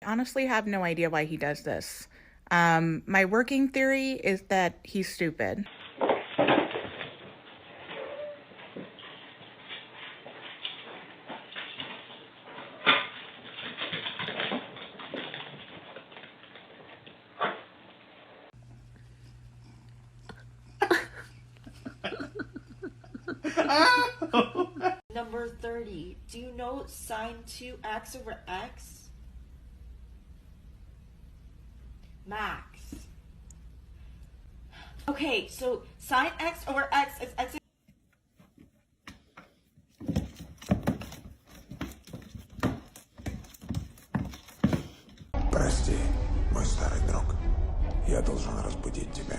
honestly have no idea why he does this. My working theory is that he's stupid. Number 30. Do you know sine 2x over x? Max. Okay, so sine x over x is x. Прости, мой старый друг. Я должен разбудить тебя.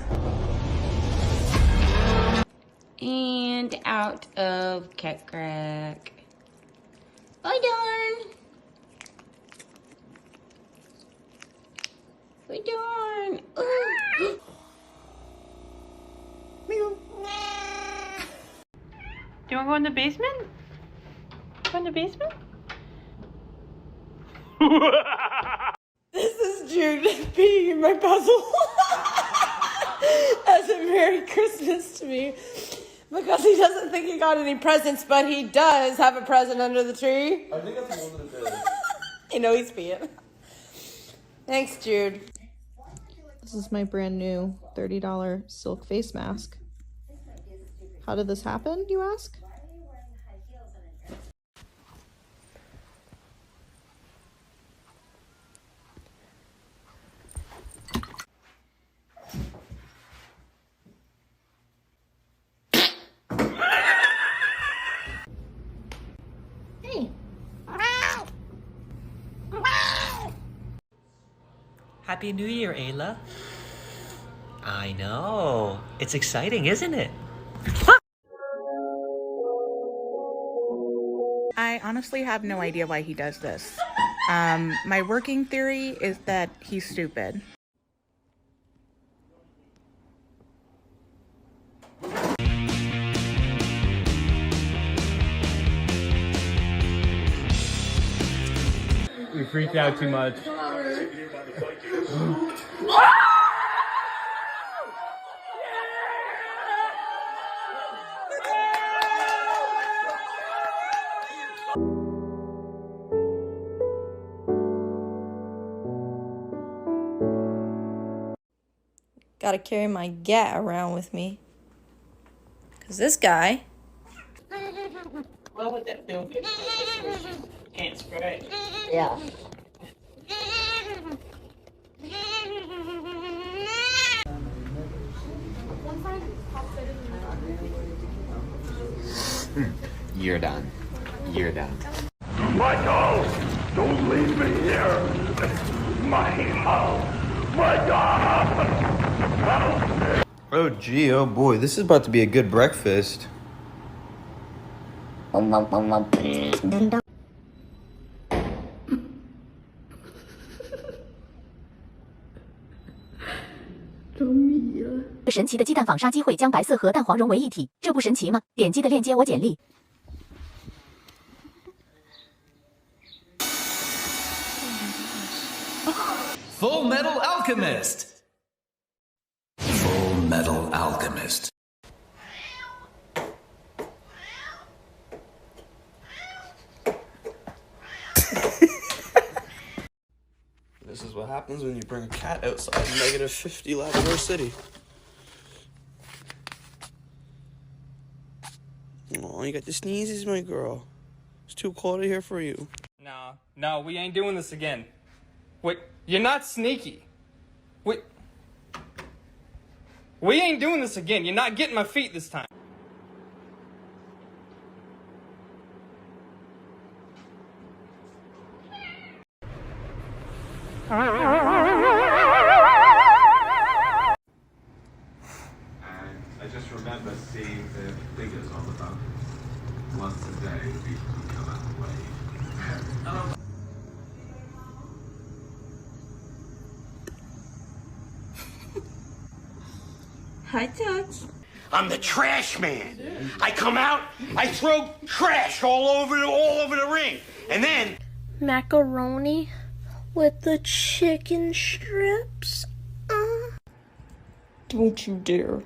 And out of cat crack. Oh darn. Oh darn. Ooh. Do you want to go in the basement? Go in the basement? This is Jude being in my puzzle as a Merry Christmas to me. Because he doesn't think he got any presents, but he does have a present under the tree. I think that's a little bit. You know he's being. Thanks, Jude. This is my brand new $30 silk face mask. How did this happen, you ask? Happy New Year, Ayla. I know. It's exciting, isn't it? I honestly have no idea why he does this. My working theory is that he's stupid. We freaked out too much. Gotta carry my gat around with me. Cause this guy. What would that feel? Can't spray. Yeah. You're done. You're done. Michael! Don't leave me here! Michael! Michael! Oh gee, oh boy, this is about to be a good breakfast.神奇的鸡蛋纺纱机会将白色和蛋黄融为一体，这不神奇吗？点击的链接我简历。Full Metal Alchemist. Full Metal Alchemist. This is what happens when you bring a cat outside negative 50 Labrador City. Oh, you got the sneezes, my girl. It's too cold in here for you. No, we ain't doing this again. Wait, you're not sneaky. Wait. We ain't doing this again. You're not getting my feet this time. I just remember seeing the figures on the boat. Once a day, people would come out and wave. Hi, Touch. I'm the trash man. I come out, I throw trash all over the ring, and then macaroni. with the chicken strips. Don't you dare.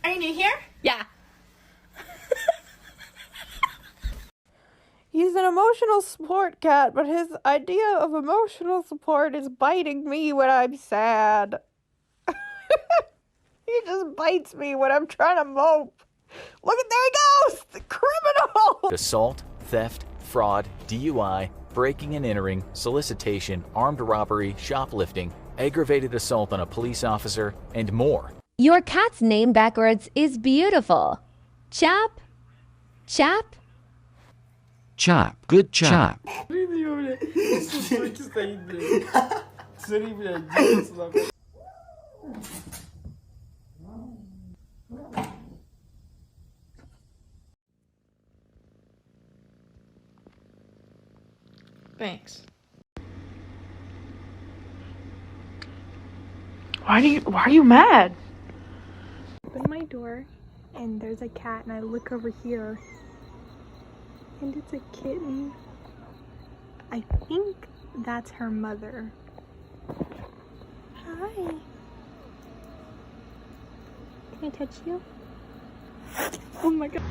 Are you new here? Yeah. He's an emotional support cat, but his idea of emotional support is biting me when I'm sad. He just bites me when I'm trying to mope. Look at, there he goes! The criminal! Assault, theft, fraud, DUI, breaking and entering, solicitation, armed robbery, shoplifting, aggravated assault on a police officer, and more. Your cat's name backwards is beautiful. Chap? Chap? Chop. Good chop. Thanks. Why are you mad? Open my door and there's a cat and I look over here and it's a kitten. I think that's her mother. Hi. Can I touch you? Oh my god.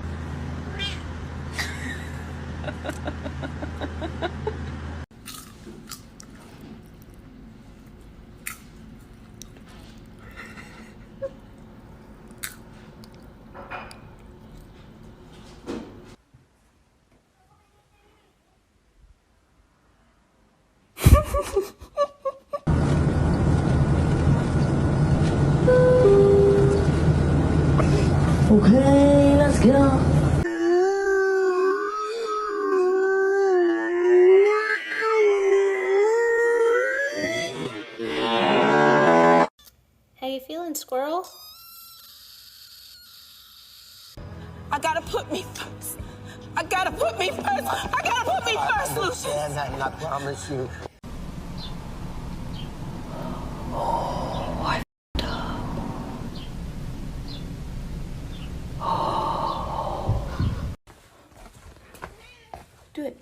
Okay, let's go. How you feeling, squirrel? I gotta put me first. I gotta put me first. I gotta put me first, Lucius. And I promise you. Do it.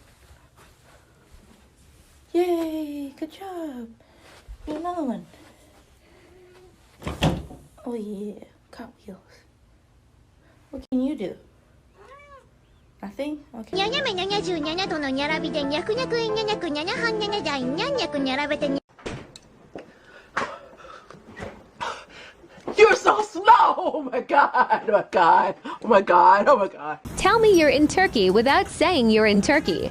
Yay, good job. Do another one. Oh yeah, cartwheels. What can you do? Nothing? Okay. You're so slow! Oh my god! Oh my god! Oh my god! Oh my god! Tell me you're in Turkey without saying you're in Turkey.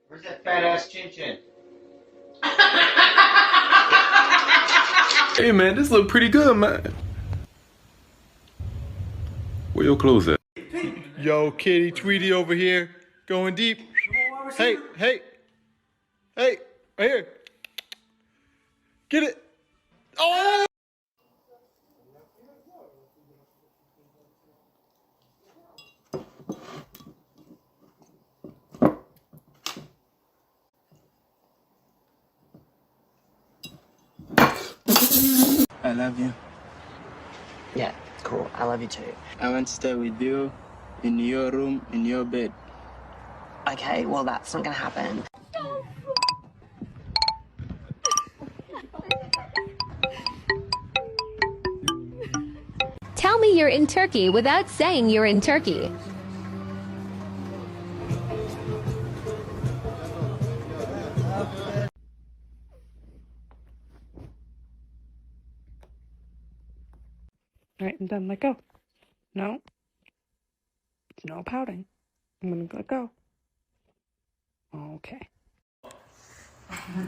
Where's that fat ass chin chin? Hey man, this look pretty good, man. Where your clothes at? Yo, Kitty Tweety over here, going deep. Hey, hey, hey, right here. Get it. Oh! I love you. Yeah, cool. I love you too. I want to stay with you in your room, in your bed. Okay, well, that's not gonna happen. Tell me you're in Turkey without saying you're in Turkey. Alright, I'm done. Let go. No. No pouting. I'm gonna let go. Okay. The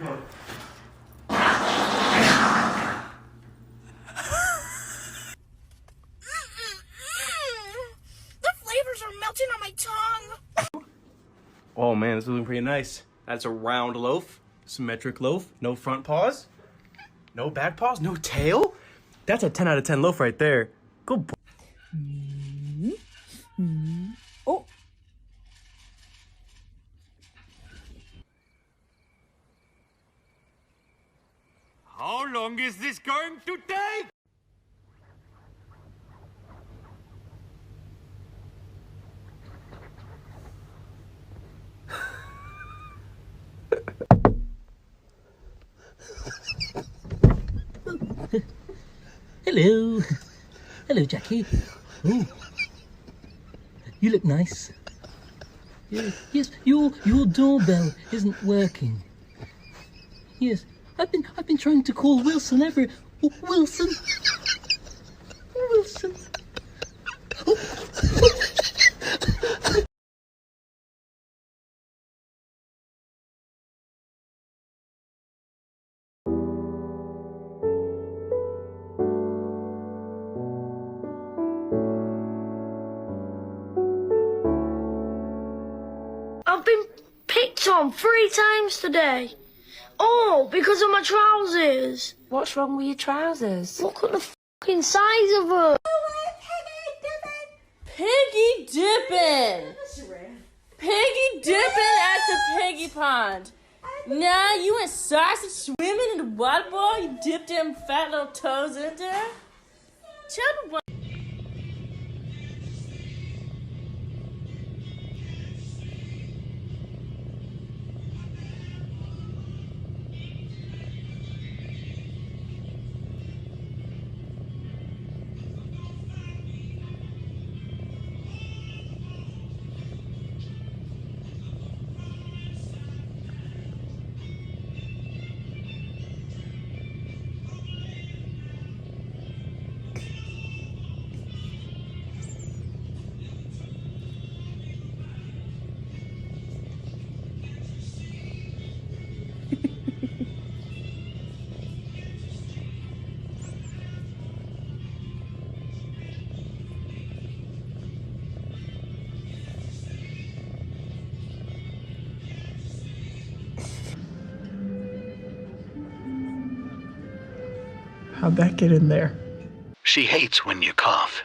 flavors are melting on my tongue. Oh man, this is looking pretty nice. That's a round loaf, symmetric loaf, no front paws. No back paws? No tail? That's a 10 out of 10 loaf right there. Good boy. Oh. How long is this going to take? Hello. Hello, Jackie. Oh. You look nice. Yes, your doorbell isn't working. Yes, I've been trying to call Wilson ever. Oh, Wilson. Wilson. I've been picked on 3 times today. All because of my trousers. What's wrong with your trousers? Look at the fucking size of them. Piggy dipping. Piggy dipping at the piggy pond. Nah, you went sausage swimming in the water bowl. You dipped them fat little toes in there. Tell me what. How'd that get in there? She hates when you cough.